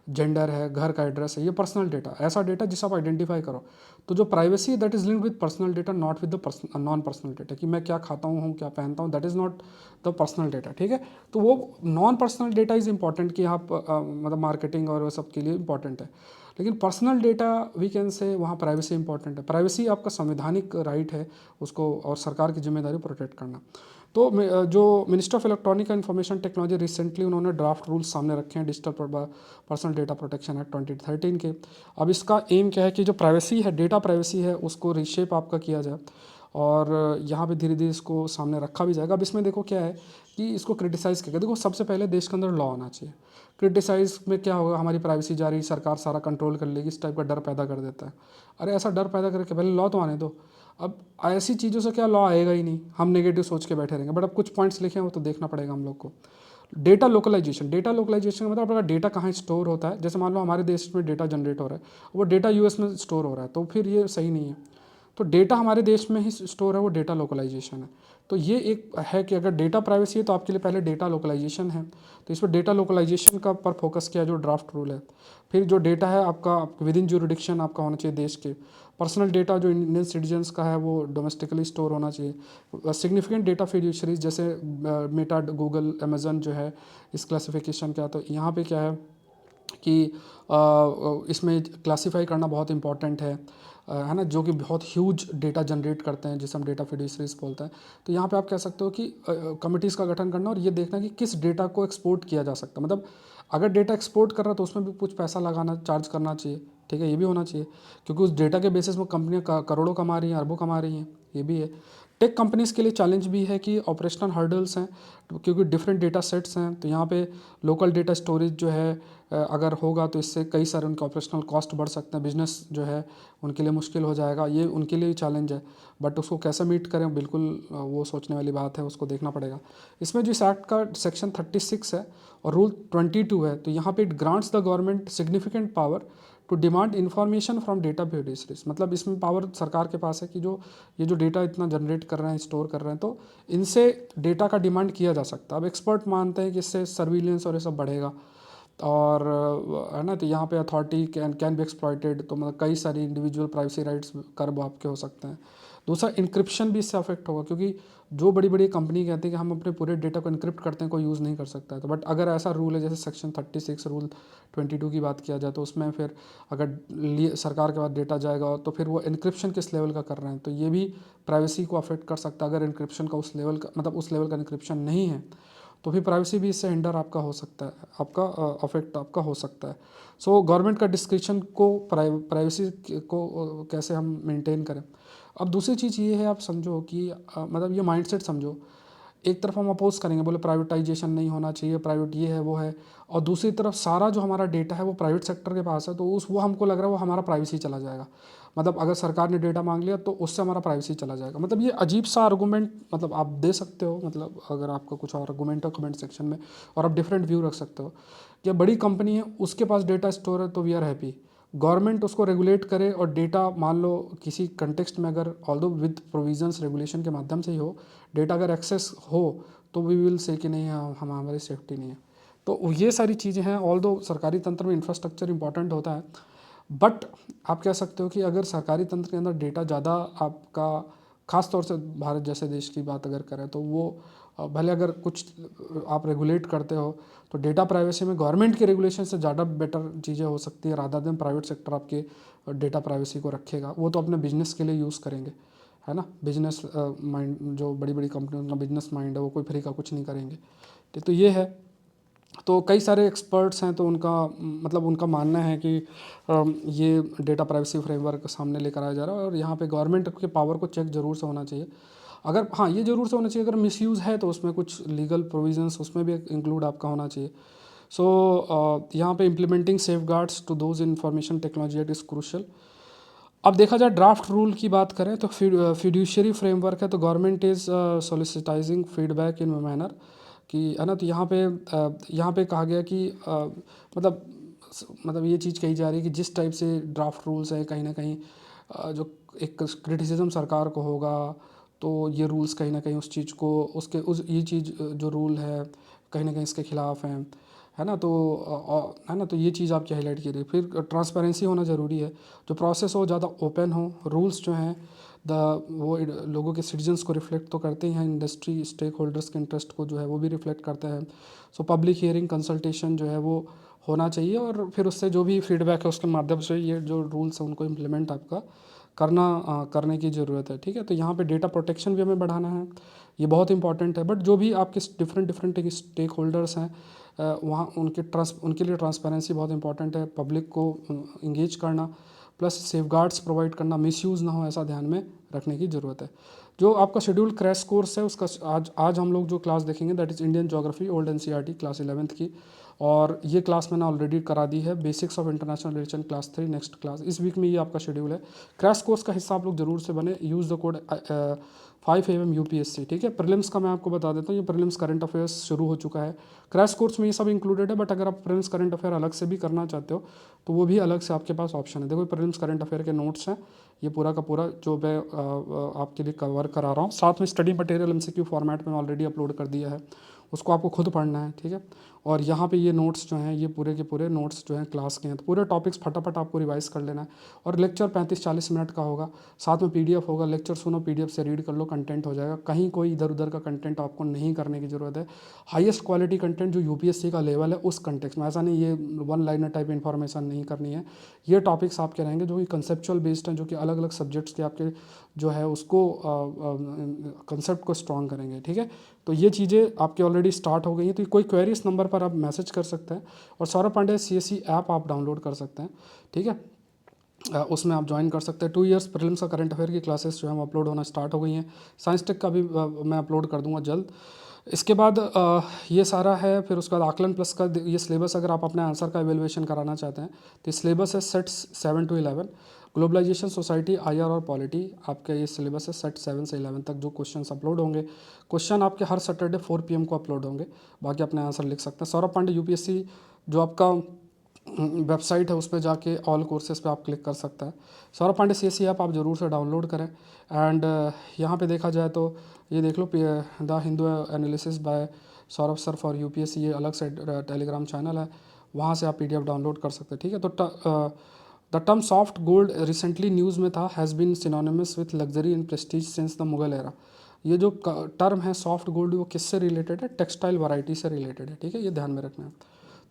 जेंडर है, घर का एड्रेस है, ये पर्सनल डेटा, ऐसा डेटा जिसे आप आइडेंटिफाई करो। तो जो privacy that is linked with personal data, not with the non personal data, कि मैं क्या खाता हूँ क्या पहनता हूँ, that is not the personal data, ठीक है। तो वो non personal data is important कि आप मतलब मार्केटिंग और वो सब के लिए इंपॉर्टेंट है, लेकिन personal data we can say वहाँ प्राइवेसी इंपॉर्टेंट है। प्राइवेसी आपका संवैधानिक राइट है उसको, और सरकार की जिम्मेदारी प्रोटेक्ट करना। तो जो minister of electronic and information technology recently उन्होंने ड्राफ्ट रूल्स सामने रखे हैं, digital personal data protection act 2013 के। अब इसका एम क्या है कि जो प्राइवेसी है, डेटा प्राइवेसी है, उसको रिशेप आपका किया जाए, और यहाँ पे धीरे धीरे इसको सामने रखा भी जाएगा। अब इसमें देखो क्या है कि इसको क्रिटिसाइज़ करके देखो, सबसे पहले देश के अंदर लॉ आना चाहिए। क्रिटिसाइज़ में क्या होगा, हमारी प्राइवेसी जा रही, सरकार सारा कंट्रोल कर लेगी, इस टाइप का डर पैदा कर देता है। अरे ऐसा डर पैदा करके पहले लॉ तो आने दो। अब ऐसी चीज़ों से क्या लॉ आएगा ही नहीं, हम नेगेटिव सोच के बैठे रहेंगे। बट अब कुछ पॉइंट्स लिखे हैं वो तो देखना पड़ेगा हम लोग को। डेटा लोकलाइजेशन, डेटा लोकलाइजेशन का मतलब आपका डेटा कहाँ स्टोर होता है। जैसे मान लो हमारे देश में डेटा जनरेट हो रहा है, वो डेटा यूएस में स्टोर हो रहा है, तो फिर ये सही नहीं है। तो डेटा हमारे देश में ही स्टोर है, वो डेटा लोकलाइजेशन है। तो ये एक है कि अगर डेटा प्राइवेसी है तो आपके लिए पहले डेटा लोकलाइजेशन है, तो इस पर डेटा लोकलाइजेशन का पर फोकस किया जो ड्राफ्ट रूल है। फिर जो डेटा है आपका विद इन ज्यूरिडिक्शन आपका होना चाहिए देश के। पर्सनल डेटा जो इंडियन सिटीजन्स का है वो डोमेस्टिकली स्टोर होना चाहिए। सिग्निफिकेंट डेटा फिड्यूशरीज जैसे मेटा, गूगल, अमेजन जो है इस क्लासिफिकेशन का। तो यहाँ पे क्या है कि इसमें क्लासीफाई करना बहुत इंपॉर्टेंट है ना, जो कि बहुत ह्यूज डेटा जनरेट करते हैं जिसे हम डेटा फिड्यूसरीज बोलते हैं। तो यहाँ पे आप कह सकते हो कि कमिटीज़ का गठन करना और ये देखना कि किस डेटा को एक्सपोर्ट किया जा सकता है। मतलब अगर डेटा एक्सपोर्ट कर रहा है तो उसमें भी कुछ पैसा लगाना, चार्ज करना चाहिए, ठीक है, ये भी होना चाहिए, क्योंकि उस डेटा के बेसिस में कंपनियाँ करोड़ों कमा रही हैं, अरबों कमा रही हैं, ये भी है। टेक कंपनीज़ के लिए चैलेंज भी है कि ऑपरेशनल हर्डल्स हैं, क्योंकि डिफरेंट डेटा सेट्स हैं। तो यहाँ पे लोकल डेटा स्टोरेज जो है अगर होगा तो इससे कई सारे उनके ऑपरेशनल कॉस्ट बढ़ सकते हैं, बिजनेस जो है उनके लिए मुश्किल हो जाएगा, ये उनके लिए चैलेंज है। बट उसको कैसे मीट करें, बिल्कुल वो सोचने वाली बात है, उसको देखना पड़ेगा। इसमें जो इस एक्ट का सेक्शन 36 है और रूल 22 है, तो यहाँ पे it grants the government significant power to demand information from data beneficiaries. मतलब इसमें पावर सरकार के पास है कि जो ये जो डेटा इतना जनरेट कर रहे हैं, स्टोर कर रहे हैं, तो इनसे डेटा का डिमांड किया जा सकता है। अब एक्सपर्ट मानते हैं कि इससे सर्विलेंस और ये सब बढ़ेगा, और है ना, तो यहाँ पे अथॉरिटी कैन बी एक्सप्लॉइटेड, तो मतलब कई सारी इंडिविजुअल प्राइवेसी राइट्स कर्व आपके हो सकते हैं। दूसरा इंक्रिप्शन भी इससे अफेक्ट होगा, क्योंकि जो बड़ी बड़ी कंपनी कहती है कि हम अपने पूरे डेटा को इंक्रिप्ट करते हैं, कोई यूज़ नहीं कर सकता है। तो बट अगर ऐसा रूल है जैसे सेक्शन 36 रूल 22 की बात किया जाए, तो उसमें फिर अगर सरकार के पास डेटा जाएगा तो फिर वो इंक्रिप्शन किस लेवल का कर रहे हैं, तो ये भी प्राइवेसी को अफेक्ट कर सकता है। अगर इंक्रिप्शन का उस लेवल का मतलब उस लेवल का इंक्रिप्शन नहीं है तो फिर प्राइवेसी भी इससे हिंडर आपका हो सकता है, आपका अफेक्ट आपका हो सकता है। सो गवर्नमेंट का डिस्क्रिप्शन को प्राइवेसी को कैसे हम मेंटेन करें। अब दूसरी चीज़ ये है, आप समझो कि मतलब ये माइंडसेट समझो, एक तरफ हम अपोज करेंगे, बोले प्राइवेटाइजेशन नहीं होना चाहिए, प्राइवेट ये है वो है, और दूसरी तरफ सारा जो हमारा डेटा है वो प्राइवेट सेक्टर के पास है, तो उस वो हमको लग रहा है वो हमारा प्राइवेसी चला जाएगा। मतलब अगर सरकार ने डेटा मांग लिया तो उससे हमारा प्राइवेसी चला जाएगा। मतलब ये अजीब सा आर्गूमेंट मतलब आप दे सकते हो, मतलब अगर आपका कुछ और आर्गूमेंट है कमेंट सेक्शन में, और आप डिफरेंट व्यू रख सकते हो कि बड़ी कंपनी है उसके पास डेटा स्टोर है तो वी आर हैप्पी, गवर्नमेंट उसको रेगुलेट करे और डेटा मान लो किसी कंटेक्स्ट में अगर ऑल्दो विद प्रोविजंस रेगुलेशन के माध्यम से ही हो, डेटा अगर एक्सेस हो तो वी विल से कि नहीं हम हमारी सेफ्टी नहीं है। तो ये सारी चीज़ें हैं, ऑल्दो सरकारी तंत्र में इंफ्रास्ट्रक्चर इंपॉर्टेंट होता है, बट आप कह सकते हो कि अगर सरकारी तंत्र के अंदर डेटा ज़्यादा आपका, खास तौर से भारत जैसे देश की बात अगर करें तो वो भले अगर कुछ आप रेगुलेट करते हो तो डेटा प्राइवेसी में गवर्नमेंट के रेगुलेशन से ज़्यादा बेटर चीज़ें हो सकती है, रादर देन प्राइवेट सेक्टर आपके डेटा प्राइवेसी को रखेगा। वो तो अपने बिजनेस के लिए यूज़ करेंगे, है ना, बिजनेस माइंड, जो बड़ी बड़ी कंपनी उनका बिजनेस माइंड है, वो कोई फ्री का कुछ नहीं करेंगे। तो ये है। तो कई सारे एक्सपर्ट्स हैं तो उनका मतलब उनका मानना है कि ये डेटा प्राइवेसी फ्रेमवर्क सामने लेकर आया जा रहा है, और यहाँ पे गवर्नमेंट के पावर को चेक ज़रूर से होना चाहिए। अगर हाँ, ये ज़रूर से होना चाहिए, अगर मिसयूज़ है तो उसमें कुछ लीगल प्रोविजंस उसमें भी इंक्लूड आपका होना चाहिए। सो यहाँ पे implementing safeguards to those information technology it is crucial. अब देखा जाए ड्राफ्ट रूल की बात करें तो फिड्यूशरी फ्रेमवर्क है, तो government is soliciting feedback in manner कि, है ना, तो यहाँ पे कहा गया कि मतलब मतलब ये चीज़ कही जा रही है कि जिस टाइप से ड्राफ्ट रूल्स है कहीं ना कहीं जो एक क्रिटिसिज्म सरकार को होगा, तो ये रूल्स कहीं ना कहीं उस चीज़ को उसके उस ये चीज़ जो रूल है कहीं ना कहीं इसके खिलाफ हैं, है ना। तो है ना, तो ये चीज़ आपकी हाईलाइट की रही। फिर ट्रांसपेरेंसी होना ज़रूरी है, जो प्रोसेस हो ज़्यादा ओपन हो, रूल्स जो हैं वो लोगों के सिटीजन्स को रिफ्लेक्ट तो करते ही हैं, इंडस्ट्री स्टेक होल्डर्स के इंटरेस्ट को जो है वो भी रिफ्लेक्ट करते हैं। सो पब्लिक हियरिंग कंसल्टेशन जो है वो होना चाहिए, और फिर उससे जो भी फीडबैक है उसके माध्यम से ये जो रूल्स हैं उनको इम्प्लीमेंट आपका करने की ज़रूरत है। ठीक है, तो यहाँ पे डेटा प्रोटेक्शन भी हमें बढ़ाना है, ये बहुत इंपॉर्टेंट है। बट जो भी आपके डिफरेंट डिफरेंट स्टेक होल्डर्स हैं वहाँ उनके लिए ट्रांसपेरेंसी बहुत इंपॉर्टेंट है, पब्लिक को इंगेज करना प्लस सेफगार्ड्स प्रोवाइड करना, मिसयूज़ ना हो ऐसा ध्यान में रखने की ज़रूरत है। जो आपका शेड्यूल क्रैश कोर्स है उसका आज हम लोग जो क्लास देखेंगे that is Indian geography old NCERT class 11th की, और ये क्लास मैंने ऑलरेडी करा दी है, basics of international relation class 3 next class. इस वीक में ये आपका शेड्यूल है। क्रैश कोर्स का हिस्सा आप लोग जरूर से बने, use the code 5 AM UPSC। ठीक है, प्रीलिम्स का मैं आपको बता देता हूँ, ये प्रीलिम्स करंट अफेयर्स शुरू हो चुका है, क्रैश कोर्स में ये सब इंक्लूडेड है। बट अगर आप प्रीलिम्स करंट अफेयर अलग से भी करना चाहते हो तो वो भी अलग से आपके पास ऑप्शन है। देखो प्रीलिम्स करंट अफेयर के नोट्स हैं, ये पूरा का पूरा जो मैं आपके लिए कवर करा रहा हूँ, साथ में स्टडी मटेरियल MCQ फॉर्मेट में ऑलरेडी अपलोड कर दिया है, उसको आपको खुद पढ़ना है। ठीक है, और यहाँ पे ये नोट्स जो हैं ये पूरे के पूरे नोट्स जो हैं क्लास के हैं, तो पूरे टॉपिक्स फटाफट आपको रिवाइज कर लेना है। और लेक्चर 35-40 मिनट का होगा, साथ में PDF होगा, लेक्चर सुनो, PDF से रीड कर लो, कंटेंट हो जाएगा। कहीं कोई इधर उधर का कंटेंट आपको नहीं करने की ज़रूरत है। हाईएस्ट क्वालिटी कंटेंट जो UPSC का लेवल है उस कंटेक्स्ट में, ऐसा नहीं ये वन लाइनर टाइप इन्फॉर्मेशन नहीं करनी है। ये टॉपिक्स आपके रहेंगे जो कि कंसेप्चुअल बेस्ड हैं, जो कि अलग अलग सब्जेक्ट्स के आपके जो है उसको कंसेप्ट को स्ट्रॉन्ग करेंगे। ठीक है, तो ये चीज़ें आपकी ऑलरेडी स्टार्ट हो गई हैं, तो कोई क्वेरी इस नंबर पर आप मैसेज कर सकते हैं, और सौरभ पांडे CSE ऐप आप डाउनलोड कर सकते हैं। ठीक है, उसमें आप ज्वाइन कर सकते हैं। 2 इयर्स प्रीलिम्स का करंट अफेयर की क्लासेस जो है वो अपलोड होना स्टार्ट हो गई हैं। साइंस टेक का भी मैं अपलोड कर दूंगा जल्द। इसके बाद ये सारा है। फिर उसके बाद आकलन प्लस का ये सिलेबस, अगर आप अपने आंसर का एवेलुएशन कराना चाहते हैं तो सिलेबस है set 7 to 11, globalisation, society, IR और पॉलिटी, आपका ये सिलेबस है सेट 7 से 11 तक। जो क्वेश्चंस अपलोड होंगे, क्वेश्चन आपके हर सैटरडे 4 PM को अपलोड होंगे, बाकी अपने आंसर लिख सकते हैं। सौरभ पांडे UPSC जो आपका वेबसाइट है उस पर जाके ऑल कोर्सेज पे आप क्लिक कर सकते हैं। सौरभ पांडे CSE ऐप आप ज़रूर से डाउनलोड करें। एंड यहाँ पे देखा जाए तो ये देख लो, the Hindu analysis by Saurabh sir for UPSC, ये अलग से टेलीग्राम चैनल है, वहाँ से आप PDF डाउनलोड कर सकते हैं। ठीक है, तो the term soft gold recently news में था, has been synonymous with luxury and prestige since the Mughal era. ये जो टर्म है सॉफ्ट गोल्ड, वो किससे रिलेटेड है? टेक्सटाइल वैरायटी से रिलेटेड है, ठीक है, ये ध्यान में रखना है।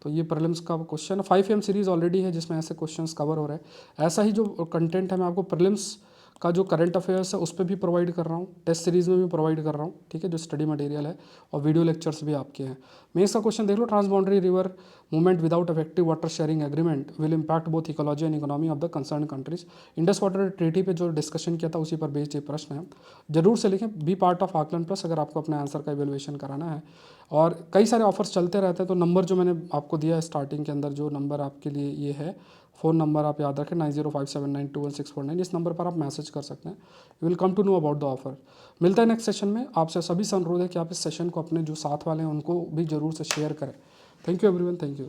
तो ये प्रीलिम्स का क्वेश्चन है। 5 AM सीरीज़ ऑलरेडी है जिसमें ऐसे क्वेश्चंस कवर हो रहे हैं। ऐसा ही जो कंटेंट है मैं आपको प्रीलिम्स का जो करंट अफेयर्स है उस पर भी प्रोवाइड कर रहा हूँ, टेस्ट सीरीज़ में भी प्रोवाइड कर रहा हूँ, ठीक है, जो स्टडी मटेरियल है, और वीडियो लेक्चर्स भी आपके हैं। मेंस का क्वेश्चन देख लो, transboundary river movement without effective water sharing agreement will impact both ecology and economy of the concern countries. Indus water treaty पे जो डिस्कशन किया था उसी पर बेस्ड ये प्रश्न है। जरूर से लिखें, बी पार्ट ऑफ आकलन प्लस अगर आपको अपने आंसर का इवेल्युएशन कराना है। और कई सारे ऑफर्स चलते रहते हैं, तो नंबर जो मैंने आपको दिया है स्टार्टिंग के अंदर, जो नंबर आपके लिए ये है, फ़ोन नंबर आप याद रखें 9057921649, इस नंबर पर आप मैसेज कर सकते हैं। You will come to know about the offer. मिलता है नेक्स्ट सेशन में। आपसे सभी से अनुरोध है कि आप इस सेशन को अपने जो साथ वाले हैं उनको भी ज़रूर से शेयर करें। Thank you everyone, thank you.